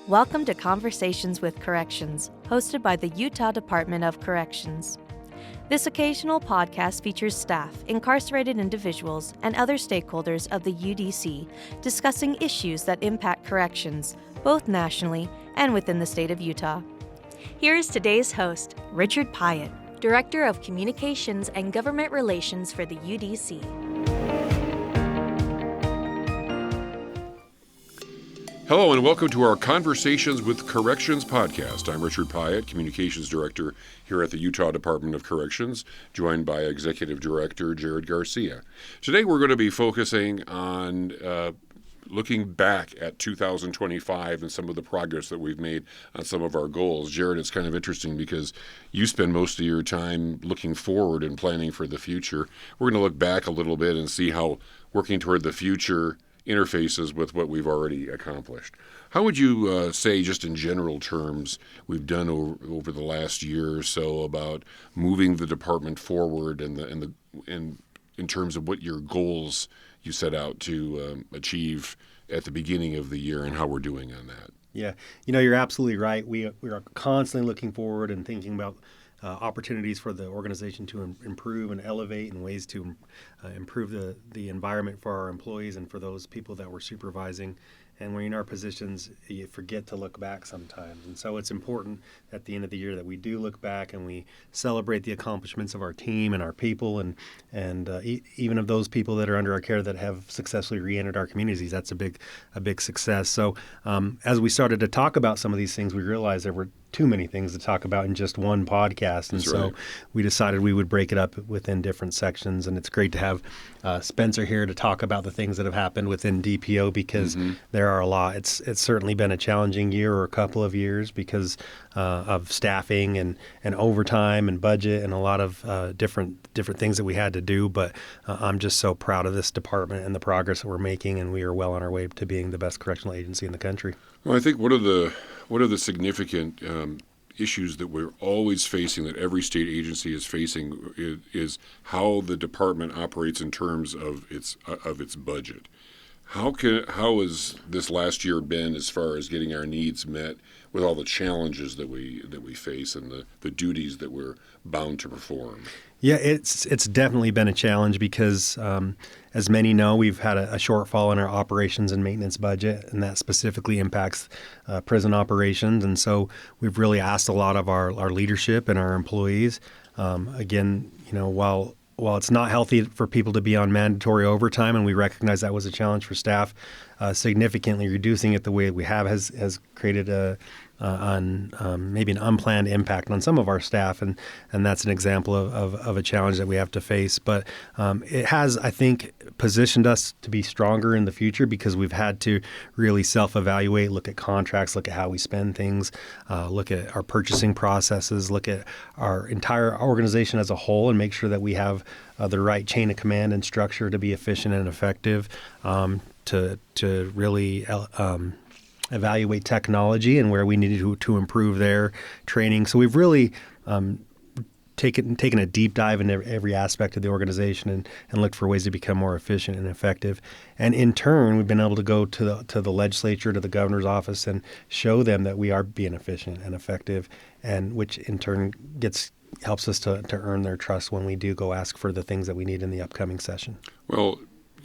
Welcome to Conversations with Corrections, hosted by the Utah Department of Corrections. This occasional podcast features staff, incarcerated individuals, and other stakeholders of the UDC discussing issues that impact corrections, both nationally and within the state of Utah. Here is today's host, Richard Piatt, Director of Communications and Government Relations for the UDC. Hello and welcome to our Conversations with Corrections podcast. I'm Richard Piatt, Communications Director here at the Utah Department of Corrections, joined by Executive Director Jared Garcia. Today we're going to be focusing on looking back at 2025 and some of the progress that we've made on some of our goals. Jared, it's kind of interesting because you spend most of your time looking forward and planning for the future. We're going to look back a little bit and see how working toward the future interfaces with what we've already accomplished. How would you say, just in general terms, we've done over the last year or so about moving the department forward and in terms of what your goals you set out to achieve at the beginning of the year and how we're doing on that? Yeah, you're absolutely right. We are constantly looking forward and thinking about opportunities for the organization to improve and elevate, and ways to improve the environment for our employees and for those people that we're supervising. And when you're in our positions, you forget to look back sometimes. And so it's important at the end of the year that we do look back and we celebrate the accomplishments of our team and our people and even of those people that are under our care that have successfully re-entered our communities. That's a big success. So as we started to talk about some of these things, we realized there were too many things to talk about in just one podcast. And so we decided we would break it up within different sections. And it's great to have Spencer here to talk about the things that have happened within DPO because there are a lot. It's certainly been a challenging year or a couple of years because of staffing and overtime and budget and a lot of different things that we had to do. But I'm just so proud of this department and the progress that we're making, and we are well on our way to being the best correctional agency in the country. Well, I think one of the significant issues that we're always facing, that every state agency is facing, is how the department operates in terms of its budget. How has this last year been as far as getting our needs met with all the challenges that we face and the duties that we're bound to perform? Yeah, it's definitely been a challenge because, as many know, we've had a shortfall in our operations and maintenance budget, and that specifically impacts prison operations. And so we've really asked a lot of our leadership and our employees. Again, while it's not healthy for people to be on mandatory overtime, and we recognize that was a challenge for staff, significantly reducing it the way we have has created maybe an unplanned impact on some of our staff, and that's an example of a challenge that we have to face. But it has, I think, positioned us to be stronger in the future because we've had to really self-evaluate, look at contracts, look at how we spend things, look at our purchasing processes, look at our entire organization as a whole, and make sure that we have the right chain of command and structure to be efficient and effective, to really evaluate technology and where we needed to improve their training. So we've really taken a deep dive into every aspect of the organization and looked for ways to become more efficient and effective. And in turn, we've been able to go to the legislature, to the governor's office, and show them that we are being efficient and effective, and which in turn helps us to earn their trust when we do go ask for the things that we need in the upcoming session. Well,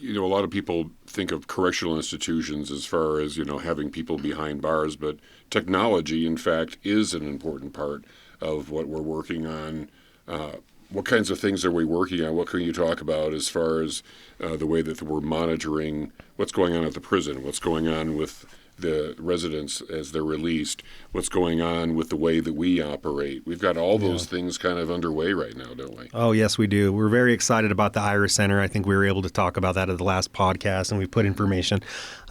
a lot of people think of correctional institutions as far as, having people behind bars, but technology, in fact, is an important part of what we're working on. What kinds of things are we working on? What can you talk about as far as the way that we're monitoring what's going on at the prison, what's going on with the residents as they're released, what's going on with the way that we operate? We've got all those things kind of underway right now, don't we? Oh, yes, we do. We're very excited about the Iris Center. I think we were able to talk about that at the last podcast, and we put information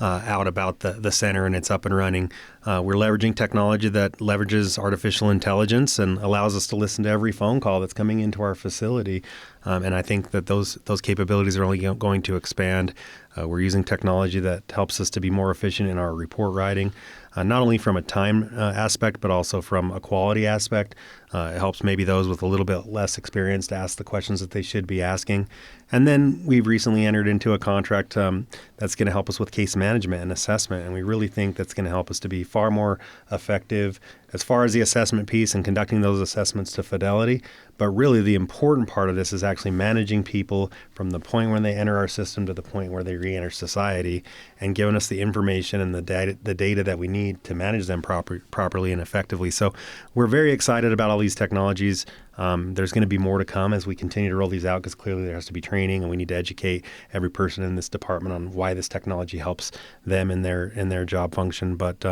out about the center, and it's up and running. We're leveraging technology that leverages artificial intelligence and allows us to listen to every phone call that's coming into our facility. And I think that those capabilities are only going to expand. We're using technology that helps us to be more efficient in our report writing, not only from a time aspect, but also from a quality aspect. It helps maybe those with a little bit less experience to ask the questions that they should be asking. And then we've recently entered into a contract that's going to help us with case management and assessment. And we really think that's going to help us to be far more effective as far as the assessment piece and conducting those assessments to fidelity. But really the important part of this is actually managing people from the point when they enter our system to the point where they re-enter society, and giving us the information and the data that we need to manage them properly and effectively. So we're very excited about all these technologies. There's going to be more to come as we continue to roll these out, because clearly there has to be training, and we need to educate every person in this department on why this technology helps them in their job function. But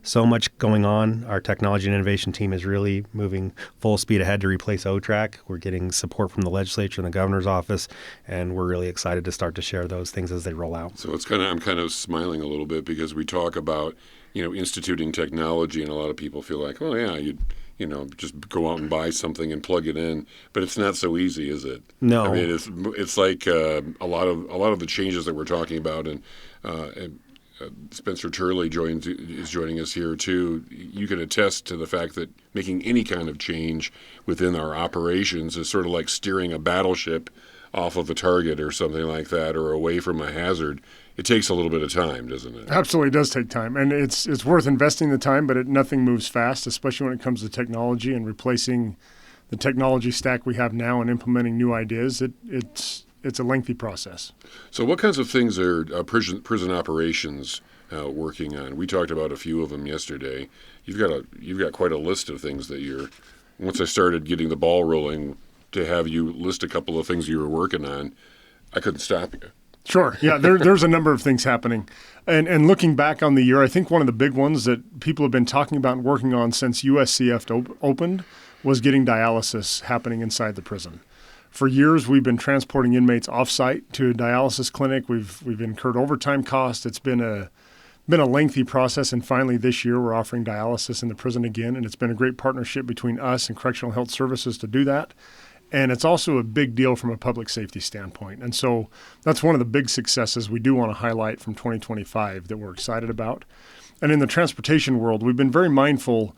so much going on. Our technology and innovation team is really moving full speed ahead to replace OTRAC. We're getting support from the legislature and the governor's office, and we're really excited to start to share those things as they roll out. So I'm kind of smiling a little bit, because we talk about, instituting technology, and a lot of people feel like, oh yeah, you'd just go out and buy something and plug it in, but it's not so easy, is it? No. I mean, it's like a lot of the changes that we're talking about, and Spencer Turley is joining us here too. You can attest to the fact that making any kind of change within our operations is sort of like steering a battleship off of a target or something like that, or away from a hazard. It takes a little bit of time, doesn't it? Absolutely does take time, and it's worth investing the time, but nothing moves fast, especially when it comes to technology and replacing the technology stack we have now and implementing new ideas. It's a lengthy process. So what kinds of things are prison operations working on? We talked about a few of them yesterday. You've got quite a list of things that once I started getting the ball rolling to have you list a couple of things you were working on, I couldn't stop you. Sure. Yeah, there's a number of things happening. And looking back on the year, I think one of the big ones that people have been talking about and working on since USCF opened was getting dialysis happening inside the prison. For years, we've been transporting inmates off-site to a dialysis clinic. We've incurred overtime costs. It's been a lengthy process, and finally this year we're offering dialysis in the prison again, and it's been a great partnership between us and Correctional Health Services to do that. And it's also a big deal from a public safety standpoint. And so that's one of the big successes we do want to highlight from 2025 that we're excited about. And in the transportation world, we've been very mindful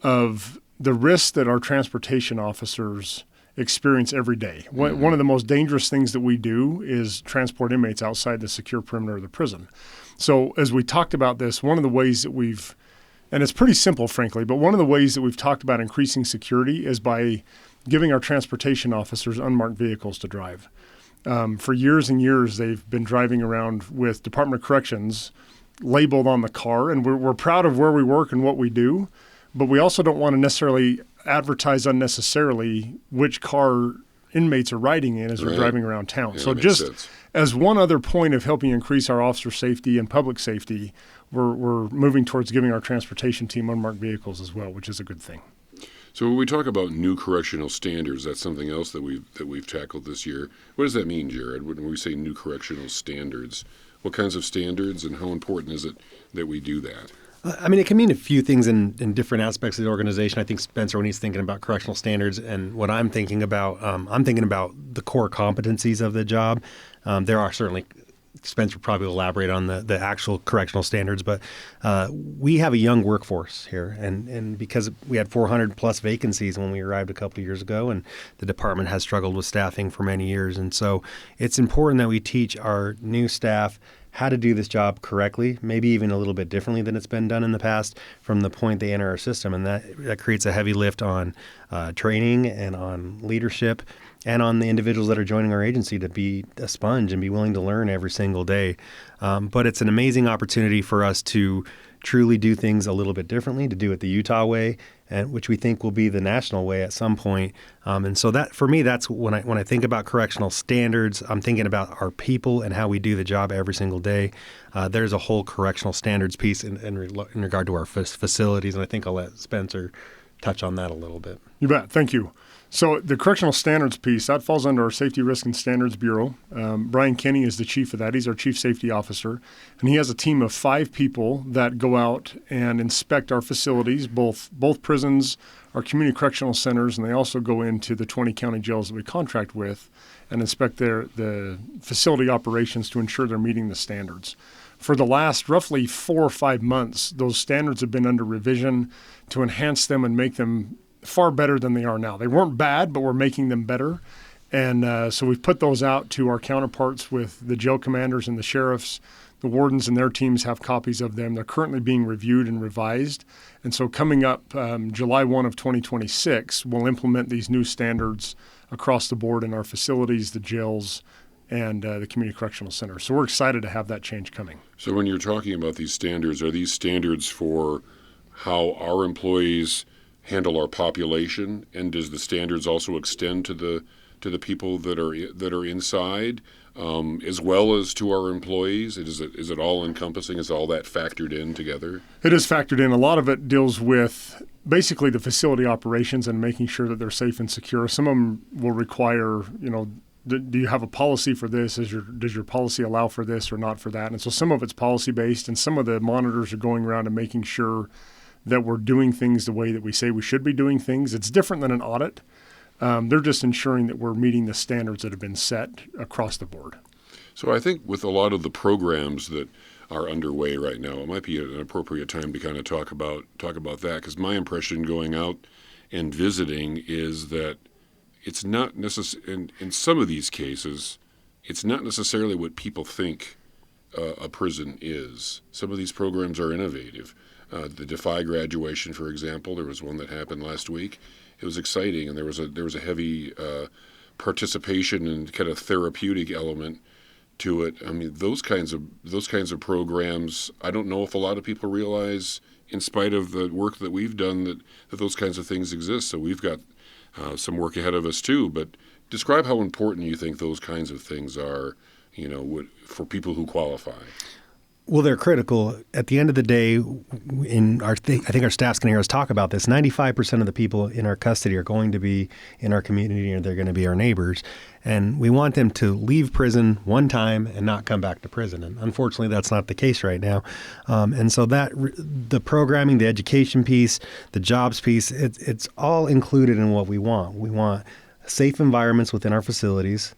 of the risks that our transportation officers experience every day. Mm-hmm. One of the most dangerous things that we do is transport inmates outside the secure perimeter of the prison. So as we talked about this, one of the ways that and it's pretty simple, frankly, but one of the ways that we've talked about increasing security is by giving our transportation officers unmarked vehicles to drive. For years and years, they've been driving around with Department of Corrections labeled on the car, and we're proud of where we work and what we do, but we also don't want to necessarily advertise unnecessarily which car inmates are riding in as they're driving around town. Yeah, so just as one other point of helping increase our officer safety and public safety, we're moving towards giving our transportation team unmarked vehicles as well, which is a good thing. So when we talk about new correctional standards, that's something else that we've tackled this year. What does that mean, Jared, when we say new correctional standards? What kinds of standards, and how important is it that we do that? I mean, it can mean a few things in different aspects of the organization. I think Spencer, when he's thinking about correctional standards, and what I'm thinking about the core competencies of the job. There are certainly, Spencer probably will elaborate on the actual correctional standards, but we have a young workforce here, and because we had 400 plus vacancies when we arrived a couple of years ago, and the department has struggled with staffing for many years, and so it's important that we teach our new staff how to do this job correctly, maybe even a little bit differently than it's been done in the past from the point they enter our system. And that creates a heavy lift on training and on leadership and on the individuals that are joining our agency to be a sponge and be willing to learn every single day. But it's an amazing opportunity for us to truly do things a little bit differently, to do it the Utah way, and which we think will be the national way at some point. And so that, for me, that's when I think about correctional standards, I'm thinking about our people and how we do the job every single day. There's a whole correctional standards piece in regard to our facilities, and I think I'll let Spencer touch on that a little bit. You bet. Thank you. So the correctional standards piece, that falls under our Safety Risk and Standards Bureau. Brian Kenny is the chief of that. He's our chief safety officer. And he has a team of 5 people that go out and inspect our facilities, both prisons, our community correctional centers, and they also go into the 20 county jails that we contract with and inspect the facility operations to ensure they're meeting the standards. For the last roughly 4 or 5 months, those standards have been under revision to enhance them and make them far better than they are now. They weren't bad, but we're making them better. And so we've put those out to our counterparts with the jail commanders and the sheriffs. The wardens and their teams have copies of them. They're currently being reviewed and revised. And so coming up July 1 of 2026, we'll implement these new standards across the board in our facilities, the jails, and the community correctional center. So we're excited to have that change coming. So when you're talking about these standards, are these standards for how our employees handle our population, and does the standards also extend to the people that are inside, as well as to our employees? Is it all encompassing? Is all that factored in together? It is factored in. A lot of it deals with basically the facility operations and making sure that they're safe and secure. Some of them will require, do you have a policy for this? Does your policy allow for this or not for that? And so some of it's policy-based, and some of the monitors are going around and making sure that we're doing things the way that we say we should be doing things. It's different than an audit. They're just ensuring that we're meeting the standards that have been set across the board. So I think with a lot of the programs that are underway right now, it might be an appropriate time to kind of talk about that, because my impression going out and visiting is that it's not necessarily, in some of these cases, it's not necessarily what people think a prison is. Some of these programs are innovative. The Defy graduation, for example, there was one that happened last week. It was exciting, and there was a heavy participation and kind of therapeutic element to it. I mean, those kinds of programs, I don't know if a lot of people realize, in spite of the work that we've done, that those kinds of things exist. So we've got some work ahead of us too. But describe how important you think those kinds of things are, for people who qualify. Well, they're critical. At the end of the day, I think our staff's going to hear us talk about this. 95% of the people in our custody are going to be in our community, and they're going to be our neighbors. And we want them to leave prison one time and not come back to prison. And unfortunately, that's not the case right now. And so the programming, the education piece, the jobs piece, it's all included in what we want. We want safe environments within our facilities.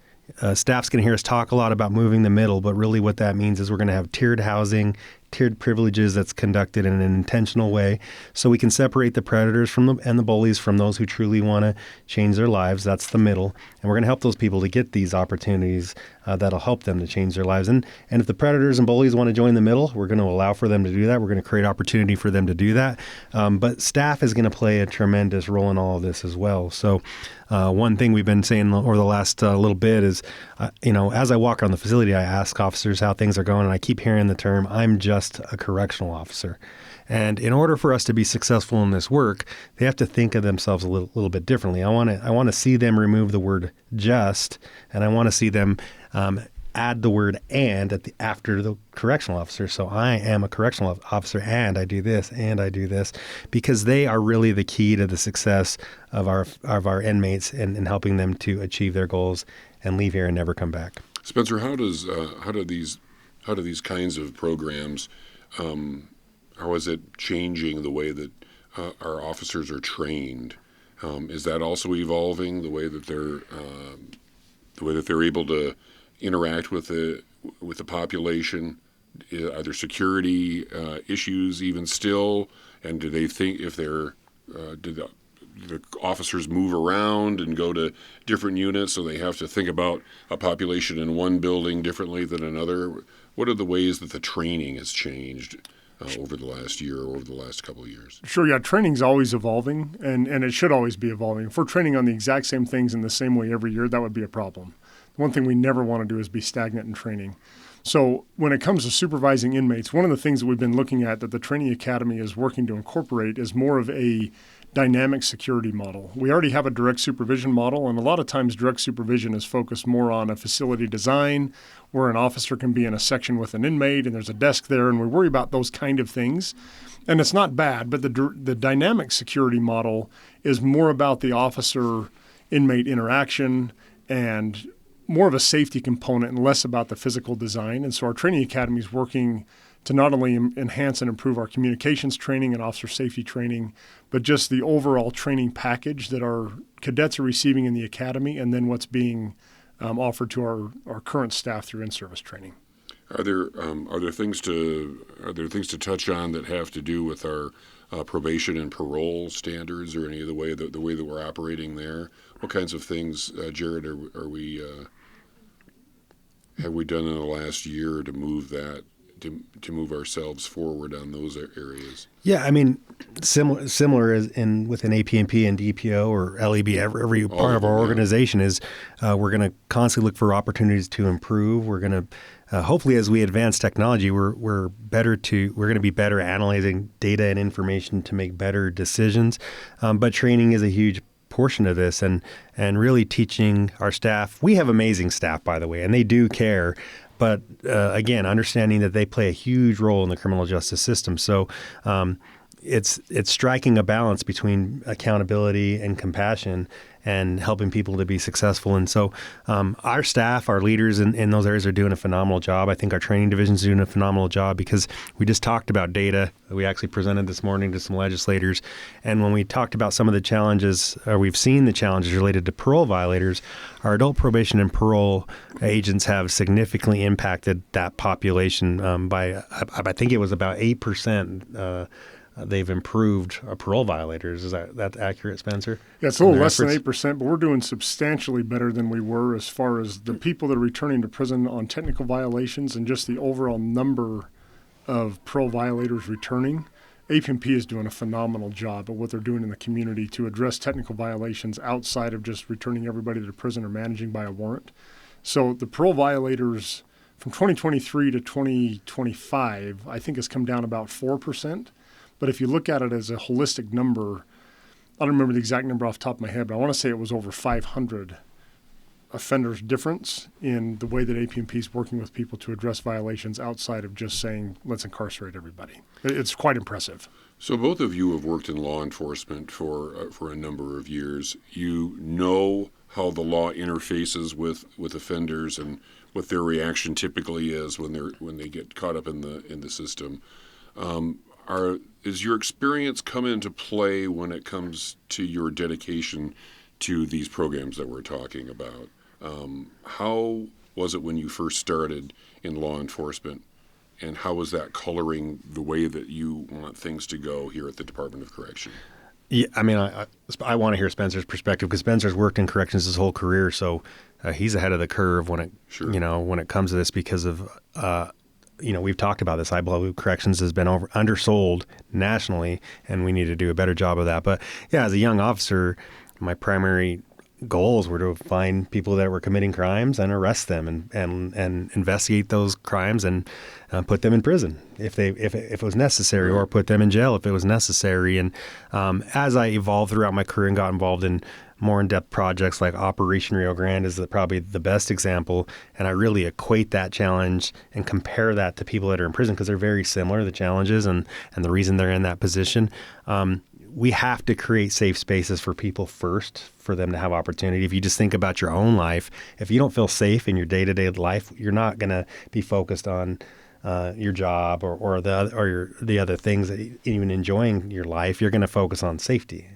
Staff's going to hear us talk a lot about moving the middle, but really what that means is we're going to have tiered housing, tiered privileges that's conducted in an intentional way, so we can separate the predators and the bullies from those who truly want to change their lives. That's the middle. And we're going to help those people to get these opportunities that'll help them to change their lives. And if the predators and bullies want to join the middle, we're going to allow for them to do that. We're going to create opportunity for them to do that. But staff is going to play a tremendous role in all of this as well. So one thing we've been saying over the last little bit is, as I walk around the facility, I ask officers how things are going, and I keep hearing the term, I'm just a correctional officer. And in order for us to be successful in this work, they have to think of themselves a little bit differently. I want to see them remove the word just, and I want to see them add the word and after the correctional officer. So I am a correctional officer, and I do this, and I do this, because they are really the key to the success of our inmates and helping them to achieve their goals and leave here and never come back. Spencer, how do these kinds of programs, how is it changing the way that our officers are trained? Is that also evolving, the way that they're able to interact with the population? Are there security issues even still? And do they think if they're do the officers move around and go to different units, so they have to think about a population in one building differently than another? What are the ways that the training has changed over the last year or over the last couple of years? Sure, yeah. Training's always evolving, and it should always be evolving. If we're training on the exact same things in the same way every year, that would be a problem. One thing we never want to do is be stagnant in training. So when it comes to supervising inmates, one of the things that we've been looking at that the Training Academy is working to incorporate is more of a dynamic security model. We already have a direct supervision model, and a lot of times direct supervision is focused more on a facility design where an officer can be in a section with an inmate and there's a desk there, and we worry about those kind of things. And it's not bad, but the dynamic security model is more about the officer-inmate interaction and more of a safety component and less about the physical design. And so our training academy is working to not only enhance and improve our communications training and officer safety training, but just the overall training package that our cadets are receiving in the academy, and then what's being offered to our current staff through in-service training. Are there things to touch on that have to do with our probation and parole standards, or any of the way that we're operating there? What kinds of things, Jared, have we done in the last year to move that to move ourselves forward on those areas? Yeah, I mean, similar as in within APNP and DPO or LEB, every part of our organization is we're going to constantly look for opportunities to improve. We're going to hopefully, as we advance technology, we're going to be better at analyzing data and information to make better decisions. But training is a huge portion of this, and really teaching our staff. We have amazing staff, by the way, and they do care. But again, understanding that they play a huge role in the criminal justice system. So it's striking a balance between accountability and compassion and helping people to be successful. And so our staff, our leaders in those areas are doing a phenomenal job. I think our training division is doing a phenomenal job because we just talked about data. We actually presented this morning to some legislators. And when we talked about some of the challenges, or we've seen the challenges related to parole violators, our adult probation and parole agents have significantly impacted that population by, I think it was about 8%. They've improved parole violators. Is that accurate, Spencer? Yeah, it's a little less than 8%, but we're doing substantially better than we were as far as the people that are returning to prison on technical violations and just the overall number of parole violators returning. APNP is doing a phenomenal job of what they're doing in the community to address technical violations outside of just returning everybody to prison or managing by a warrant. So the parole violators from 2023 to 2025, I think has come down about 4%. But if you look at it as a holistic number, I don't remember the exact number off the top of my head, but I want to say it was over 500 offenders difference in the way that APNP is working with people to address violations outside of just saying, let's incarcerate everybody. It's quite impressive. So both of you have worked in law enforcement for a number of years. You know how the law interfaces with offenders and what their reaction typically is when they get caught up in the system. Is your experience come into play when it comes to your dedication to these programs that we're talking about? How was it when you first started in law enforcement, and how was that coloring the way that you want things to go here at the Department of Correction? Yeah, I mean, I want to hear Spencer's perspective because Spencer's worked in corrections his whole career, so he's ahead of the curve when it comes to this because of. We've talked about this. I believe corrections has been undersold nationally, and we need to do a better job of that. But yeah, as a young officer, my primary goals were to find people that were committing crimes and arrest them and investigate those crimes and put them in prison if it was necessary, or put them in jail if it was necessary. And as I evolved throughout my career and got involved in more in-depth projects like Operation Rio Grande is probably the best example. And I really equate that challenge and compare that to people that are in prison because they're very similar, the challenges and the reason they're in that position. We have to create safe spaces for people first for them to have opportunity. If you just think about your own life, if you don't feel safe in your day-to-day life, you're not going to be focused on your job or the other things that even enjoying your life. You're going to focus on safety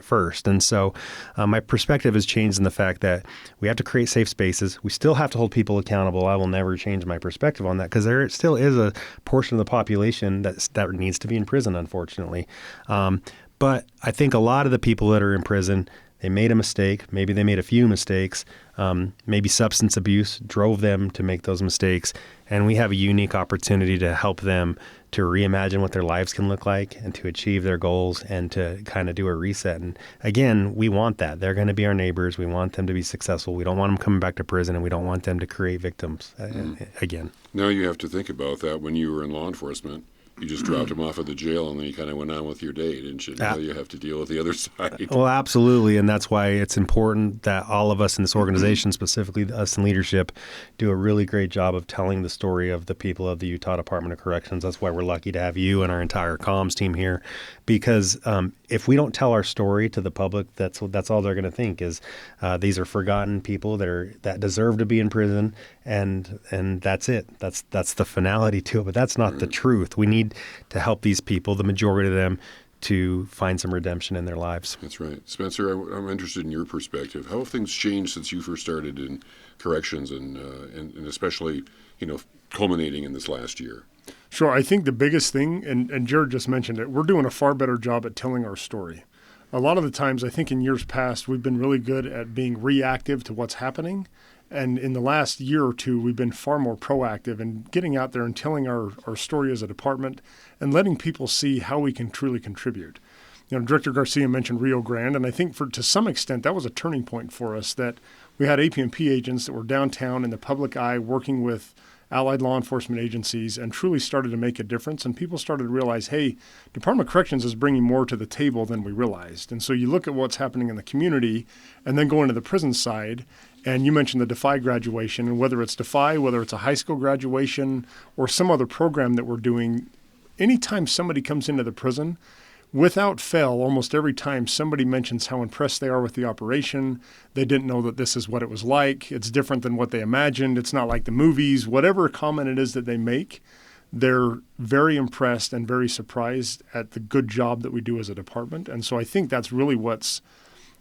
first. And so my perspective has changed in the fact that we have to create safe spaces. We still have to hold people accountable. I will never change my perspective on that because there still is a portion of the population that needs to be in prison, unfortunately. But I think a lot of the people that are in prison, they made a mistake. Maybe they made a few mistakes. Maybe substance abuse drove them to make those mistakes. And we have a unique opportunity to help them to reimagine what their lives can look like and to achieve their goals and to kind of do a reset. And again, we want that. They're going to be our neighbors. We want them to be successful. We don't want them coming back to prison, and we don't want them to create victims again. Now you have to think about that when you were in law enforcement. You just dropped him off at the jail, and then you kind of went on with your day, didn't you? Now you have to deal with the other side. Well, absolutely, and that's why it's important that all of us in this organization, specifically us in leadership, do a really great job of telling the story of the people of the Utah Department of Corrections. That's why we're lucky to have you and our entire comms team here, because if we don't tell our story to the public, that's all they're going to think is these are forgotten people that deserve to be in prison, and that's it. That's the finality to it, but that's not the truth. We need to help these people, the majority of them, to find some redemption in their lives. That's right. Spencer, I'm interested in your perspective. How have things changed since you first started in corrections and especially, culminating in this last year? Sure. I think the biggest thing, and Jared just mentioned it, we're doing a far better job at telling our story. A lot of the times, I think in years past, we've been really good at being reactive to what's happening. And in the last year or two, we've been far more proactive in getting out there and telling our story as a department and letting people see how we can truly contribute. Director Garcia mentioned Rio Grande, and I think to some extent that was a turning point for us, that we had AP&P agents that were downtown in the public eye working with allied law enforcement agencies and truly started to make a difference. And people started to realize, hey, Department of Corrections is bringing more to the table than we realized. And so you look at what's happening in the community and then go into the prison side. And you mentioned the DeFi graduation, and whether it's DeFi, whether it's a high school graduation or some other program that we're doing, anytime somebody comes into the prison, without fail, almost every time somebody mentions how impressed they are with the operation, they didn't know that this is what it was like, it's different than what they imagined, it's not like the movies, whatever comment it is that they make, they're very impressed and very surprised at the good job that we do as a department. And so I think that's really what's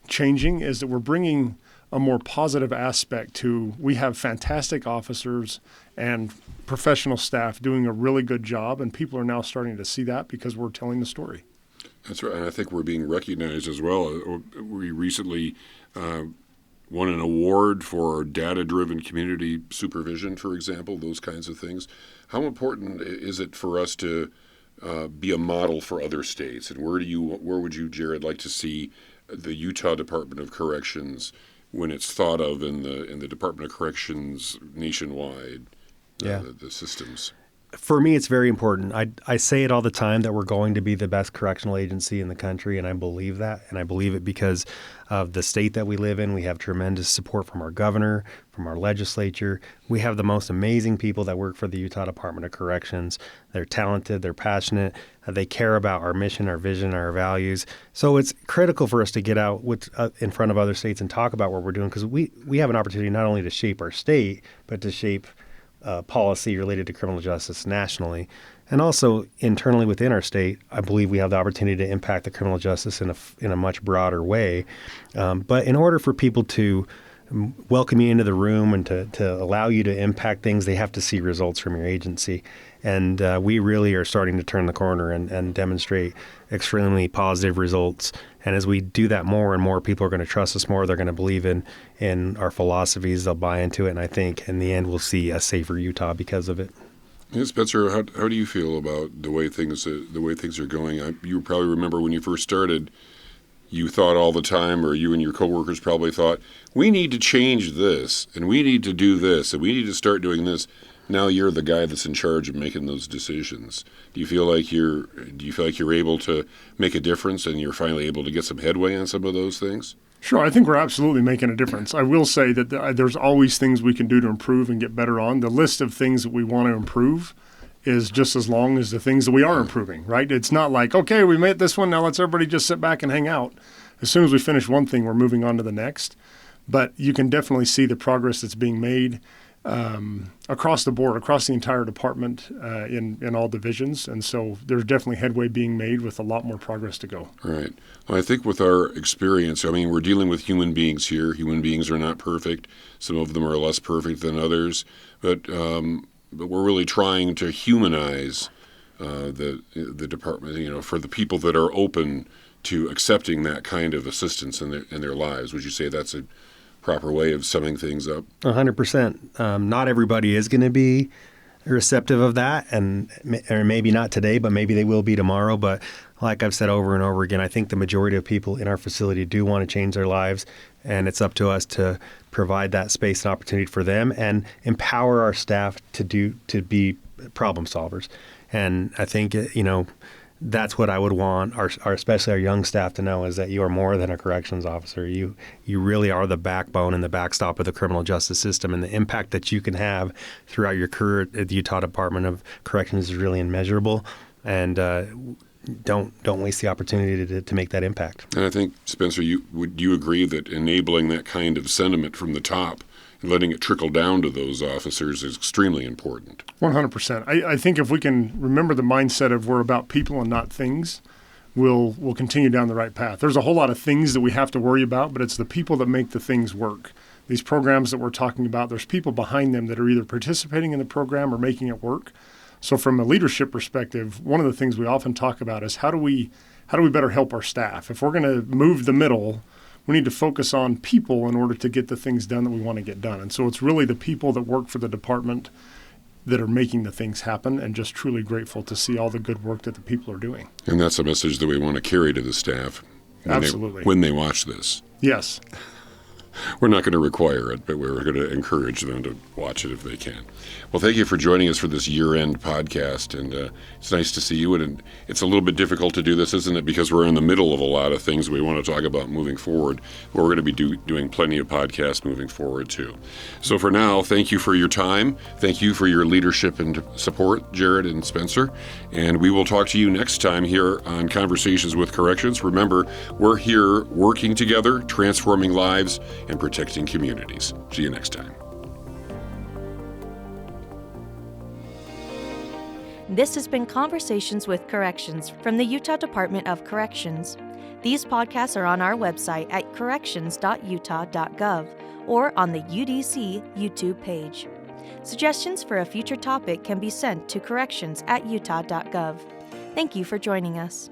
changing, is that we're bringing a more positive aspect to, we have fantastic officers and professional staff doing a really good job, and people are now starting to see that because we're telling the story. That's right, and I think we're being recognized as well. We recently won an award for data-driven community supervision, for example, those kinds of things. How important is it for us to be a model for other states? And where would you, Jared, like to see the Utah Department of Corrections when it's thought of in the Department of Corrections nationwide, the systems? For me, it's very important. I say it all the time that we're going to be the best correctional agency in the country, and I believe that. And I believe it because of the state that we live in. We have tremendous support from our governor, from our legislature. We have the most amazing people that work for the Utah Department of Corrections. They're talented, they're passionate, they care about our mission, our vision, our values. So it's critical for us to get out in front of other states and talk about what we're doing, because we have an opportunity not only to shape our state, but to shape policy related to criminal justice nationally. And also internally within our state, I believe we have the opportunity to impact the criminal justice in a much broader way. But in order for people to welcome you into the room and to allow you to impact things, they have to see results from your agency. And we really are starting to turn the corner and demonstrate extremely positive results. And as we do that more and more, people are going to trust us more. They're going to believe in our philosophies. They'll buy into it. And I think in the end, we'll see a safer Utah because of it. Yeah, Spencer, how do you feel about the way things are going? You probably remember when you first started, you thought all the time, or you and your coworkers probably thought, we need to change this, and we need to do this, and we need to start doing this. Now you're the guy that's in charge of making those decisions. Do you feel like you're able to make a difference, and you're finally able to get some headway on some of those things? Sure, I think we're absolutely making a difference. I will say that there's always things we can do to improve and get better on. The list of things that we want to improve is just as long as the things that we are improving, right? It's not like, okay, we made this one, now let's everybody just sit back and hang out. As soon as we finish one thing, we're moving on to the next. But you can definitely see the progress that's being made across the board, across the entire department, in all divisions. And so there's definitely headway being made with a lot more progress to go. Right. Well, I think with our experience, we're dealing with human beings here. Human beings are not perfect. Some of them are less perfect than others. But we're really trying to humanize the department, for the people that are open to accepting that kind of assistance in their lives. Would you say that's a proper way of summing things up? 100%. Not everybody is going to be receptive of that, or maybe not today, but maybe they will be tomorrow. But like I've said over and over again, I think the majority of people in our facility do want to change their lives, and it's up to us to provide that space and opportunity for them and empower our staff to be problem solvers. And I think, that's what I would want especially our young staff to know, is that you are more than a corrections officer. You really are the backbone and the backstop of the criminal justice system, and the impact that you can have throughout your career at the Utah Department of Corrections is really immeasurable. And don't waste the opportunity to make that impact. And I think, Spencer, would you agree that enabling that kind of sentiment from the top and letting it trickle down to those officers is extremely important? 100%. I think if we can remember the mindset of we're about people and not things, we'll continue down the right path. There's a whole lot of things that we have to worry about, but it's the people that make the things work these programs that we're talking about, there's people behind them that are either participating in the program or making it work. So from a leadership perspective, one of the things we often talk about is how do we better help our staff? If we're going to move the middle, we need to focus on people in order to get the things done that we want to get done. And so it's really the people that work for the department that are making the things happen, and just truly grateful to see all the good work that the people are doing. And that's a message that we want to carry to the staff when they watch this. Yes. We're not going to require it, but we're going to encourage them to watch it if they can. Well, thank you for joining us for this year-end podcast, and it's nice to see you. And it's a little bit difficult to do this, isn't it, because we're in the middle of a lot of things we want to talk about moving forward. We're going to be doing plenty of podcasts moving forward, too. So for now, thank you for your time. Thank you for your leadership and support, Jared and Spencer. And we will talk to you next time here on Conversations with Corrections. Remember, we're here working together, transforming lives, and protecting communities. See you next time. This has been Conversations with Corrections from the Utah Department of Corrections. These podcasts are on our website at corrections.utah.gov or on the UDC YouTube page. Suggestions for a future topic can be sent to corrections@utah.gov. Thank you for joining us.